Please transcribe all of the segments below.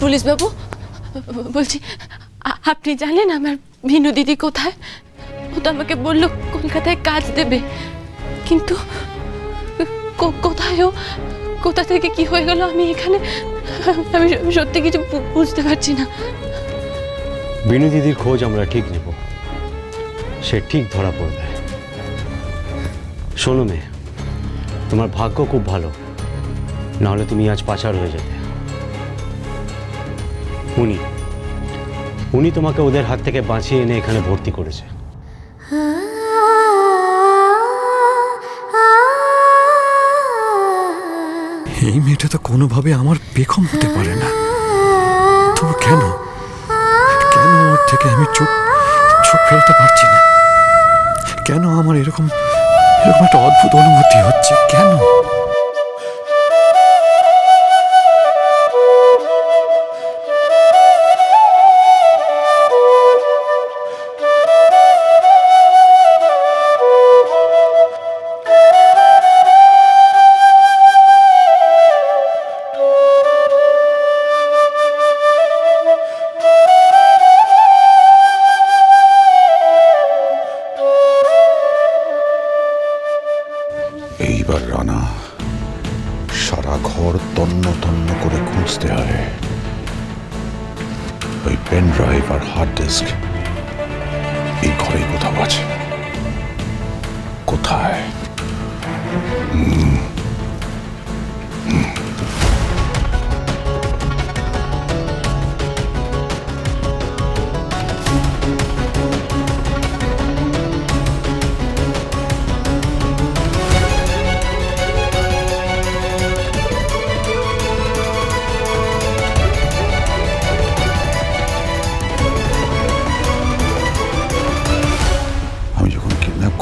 Police বাবু বলছি আপনি জানেন আমার ভিনু দিদি কোথায়? ও তো আমাকে বললো কলকাতায় কাজ দেবে, কিন্তু কোথায় ও, কোথা থেকে কি হয়ে গেল আমি এখানে, আমি সত্যি কিছু বুঝতে পারছি না। ভিনু দিদির খোঁজ আমরা ঠিক নেব, সে ঠিক ধরা পড়বে। শোনো মেয়ে, তোমার ভাগ্য খুব ভালো, নাহলে তুমি আজ পাচার হয়ে যেতে। উনি তোমাকে ওদের হাত থেকে বাঁচিয়ে এনে এখানে ভর্তি করেছে। এই মেয়েটা তো কোনোভাবে আমার বেগম হতে পারে না, তো কেন কেন ওর থেকে আমি চোখ ফেলতে পারছি না? কেন আমার এরকম একটা অদ্ভুত অনুভূতি হচ্ছে? কেন? এইবার রানা সারা ঘর তন্ন তন্ন করে খুঁজতে হয়। ওই পেন ড্রাইভ আর হার্ড ডিস্ক এই ঘরেই কোথাও আছে। কোথায়?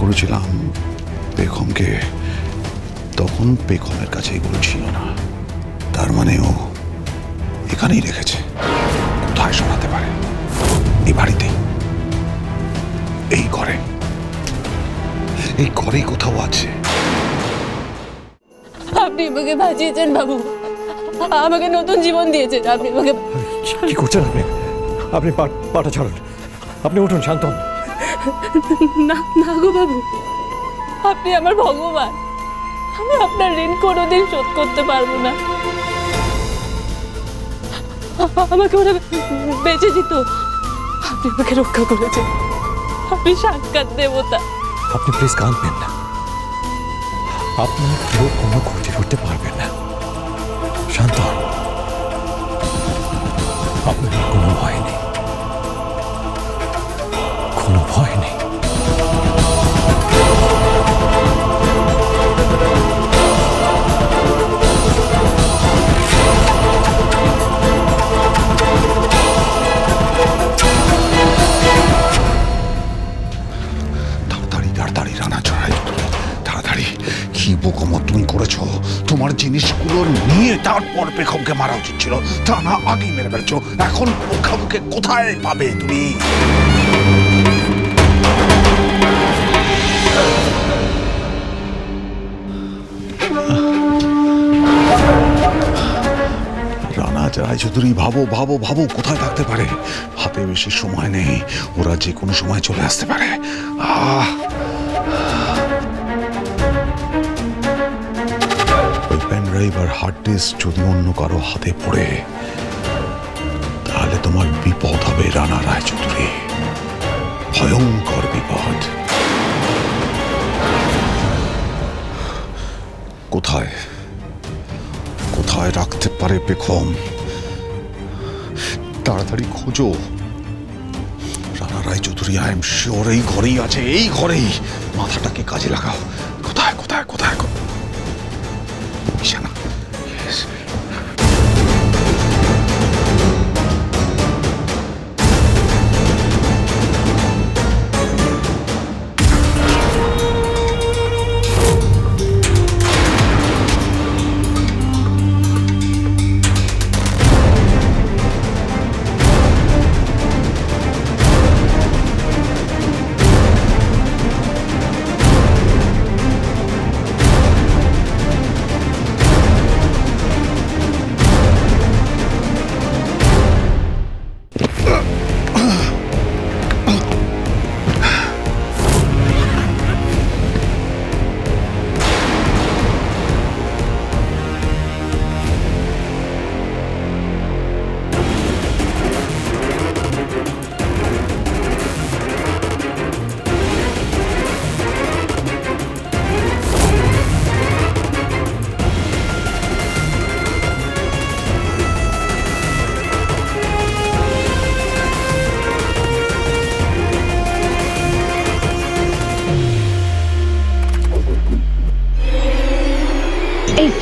করেছিলাম বেগমকে, তখন বেগমের কাছে এগুলো ছিল না। তার মানে ও এখানেই রেখেছে। কোথায় শোনাতে পারে? এই বাড়িতেই, এই ঘরে, এই ঘরেই কোথাও আছে। আপনি আমাকে বাঁচিয়েছেন বাবু, আমাকে নতুন জীবন দিয়েছেন। আপনি আমাকে কি করছেন আপনি? আপনি পাটা ছাড়ুন, আপনি উঠুন, শান্ত হন। না না গো বাবু, আপনি আমার ভগবান, আমি আপনার ঋণ কোনোদিন শোধ করতে পারবো না। আমাকে ওরা বেঁচে দিত, আপনি আমাকে রক্ষা করেছেন, আপনি সাক্ষাৎ দেবতা। আপনি প্লিজ কাঁদবেন না, আপনার কেউ কোনো ক্ষতি করতে পারবেন না। শান্ত হন, আপনার কোনো ভয় নেই, কোনো ভয় নেই। তাড়াতাড়ি রানা চড়াই, তাড়াতাড়ি। কি বোকামো তুমি করেছো? তোমার জিনিসগুলো নিয়ে তারপর বেগমকে মারা উচিত ছিল, তা না আগেই মেরে ফেলছো। এখন বেগমকে কোথায় পাবে তুমি? রানা রায়চৌধুরী, ভাবো ভাবো ভাবো, কোথায় থাকতে পারে? হাতে বেশি সময় নেই, ওরা যে কোনো সময় চলে আসতে পারে। ওই পেন ড্রাইভ আর হার্ড ডিস্ক যদি অন্য কারো হাতে পড়ে, তাহলে তোমার বিপদ হবে রানা রায়চৌধুরী, ভয়ঙ্কর বিপদ। কোথায় কোথায় রাখতে পারে বেগম? তাড়াতাড়ি খোঁজো। Rana Raychaudhuri, I am sure এই ঘরেই আছে, এই ঘরেই। মাথাটাকে কাজে লাগাও। কোথায় কোথায় কোথায়? বিছানা।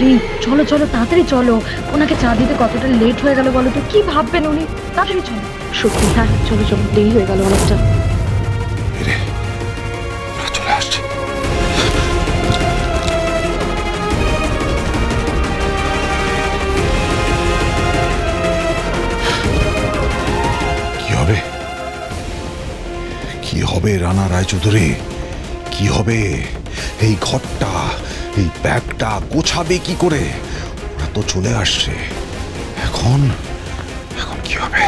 এই চলো চলো তাড়াতাড়ি চলো, ওনাকে চা দিতে কতটা লেট হয়ে গেল বলো তো, কি ভাববেন উনি, তাড়াতাড়ি চলো। সত্যি হ্যাঁ চলো চলো, দেরি হয়ে গেল অনেকটা। রে ওরা চলে আসছে। কি হবে, কি হবে রানা রায়চৌধুরী, কি হবে? এই ঘরটা, এই ব্যাগটা গোছাবে কি করে? ওরা তো চলে আসছে, এখন এখন কি হবে?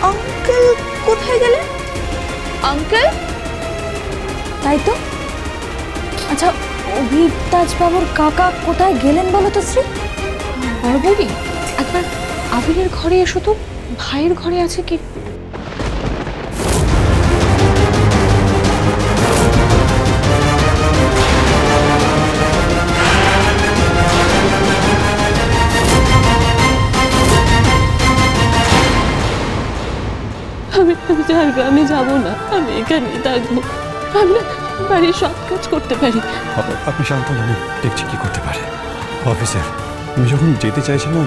আঙ্কেল কোথায় গেলেন? আঙ্কেল, তাই তো। আচ্ছা অভিতাজ বাবুর কাকা কোথায় গেলেন বলো তো শ্রী? বড় বৌদি একবার আবিরের ঘরে এসো তো, ভাইয়ের ঘরে আছে কি? আমি যাবো না, আমি এখানেই থাকবো। আমি না বাড়ির সব কাজ করতে পারি। আপনি শান্ত হন, আমি দেখছি কি করতে পারে। অফিসার, আমি যখন যেতে চাইছি না,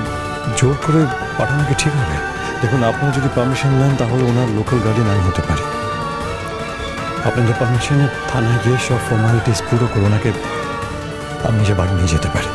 জোর করে পাঠানো কি ঠিক হবে? দেখুন, আপনারা যদি পারমিশন নেন তাহলে ওনার লোকাল গার্ডিয়ান আমি হতে পারি। আপনাদের পারমিশনে থানায় গিয়ে সব ফর্মালিটিস পুরো করে ওনাকে আমি নিজে বাড়ি নিয়ে যেতে পারি।